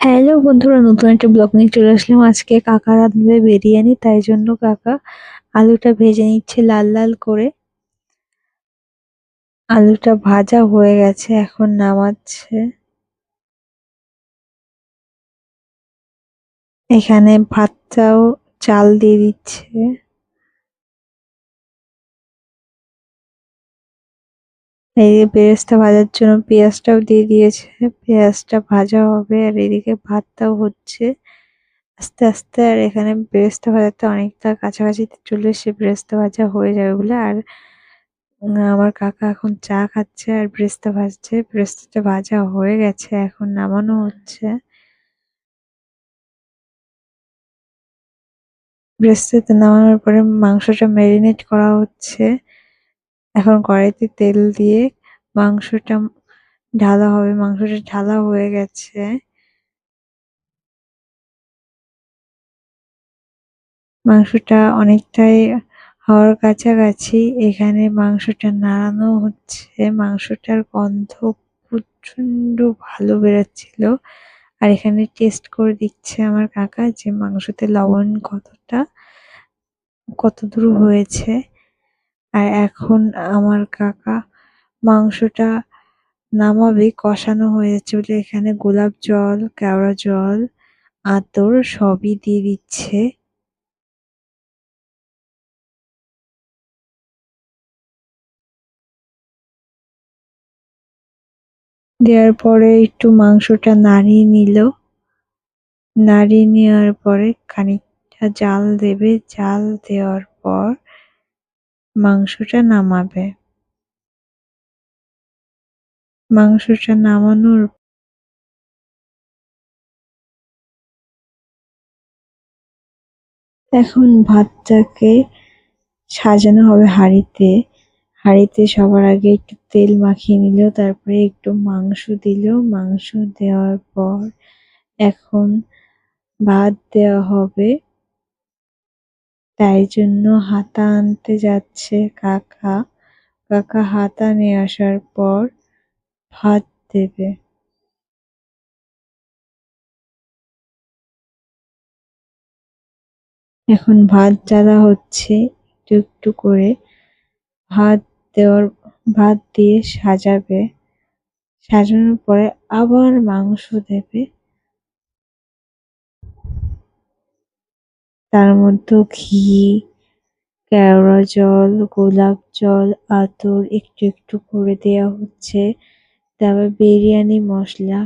Hello বন্ধুরা, নতুন একটা ব্লগ নিয়ে চলে আসলাম। আজকে কাকা রাঁধবে বিরিয়ানি, তাই জন্য কাকা আলুটা ভেজে নিচ্ছে লাল লাল করে। আলুটা ভাজা হয়ে গেছে, এখন নামাচ্ছে। এখানে ভাতটাও চাল দিয়ে দিচ্ছে। এই পেঁয়াজটা ভাজার জন্য পেঁয়াজটাও দিয়ে দিয়েছে, পেঁয়াজটা ভাজা হবে আর এদিকে ভাতটাও হচ্ছে আস্তে আস্তে। আর এখানে পেঁয়াজটা ভাজাতে অনেকটা কাছাকাছি চলে এসে পেঁয়াজটা ভাজা হয়ে যাবে বলে। আর আমার কাকা এখন চা খাচ্ছে আর ব্রেস্তা ভাজছে। ব্রেস্তাটা ভাজা হয়ে গেছে, এখন নামানো হচ্ছে। ব্রেস্তাতে নামানোর পরে মাংসটা ম্যারিনেট করা হচ্ছে। এখন কড়াইতে তেল দিয়ে মাংসটা ঢালা হবে। মাংসটা ঢালা হয়ে গেছে। মাংসটা অনেকটাই হওয়ার কাছাকাছি। এখানে মাংসটা নাড়ানো হচ্ছে। মাংসটার গন্ধ প্রচন্ড ভালো বেরোচ্ছিল। আর এখানে টেস্ট করে দিচ্ছে আমার কাকা যে মাংসতে লবণ কতদূর হয়েছে। আর এখন আমার কাকা মাংসটা নামাবে, কষানো হয়ে যাচ্ছে বলে এখানে গোলাপ জল, কেওড়া জল, আতর সবই দিয়ে দিচ্ছে। দেওয়ার পরে একটু মাংসটা নাড়িয়ে নিল। নাড়িয়ে নেওয়ার পরে খানিকটা জাল দেবে। জাল দেওয়ার পর মাংসটা নামাবে। মাংসটা নামানোর এখন ভাতটাকে সাজানো হবে হাঁড়িতে। হাঁড়িতে সবার আগে একটু তেল মাখিয়ে নিল, তারপরে একটু মাংস দিল। মাংস দেওয়ার পর এখন ভাত দেওয়া হবে। তাই জন্য হাতা আনতে যাচ্ছে কাকা। কাকা হাতা নিয়ে আসার পর ভাত দেবে। এখন ভাত জ্বালা হচ্ছে একটু একটু করে। ভাত দেওয়ার ভাত দিয়ে সাজাবে। সাজানোর পরে আবার মাংস দেবে। তার মধ্যে ঘি, কেওড়া জল, গোলাপ জল, আতর একটু একটু করে দেওয়া হচ্ছে। তারপর বিরিয়ানি মশলা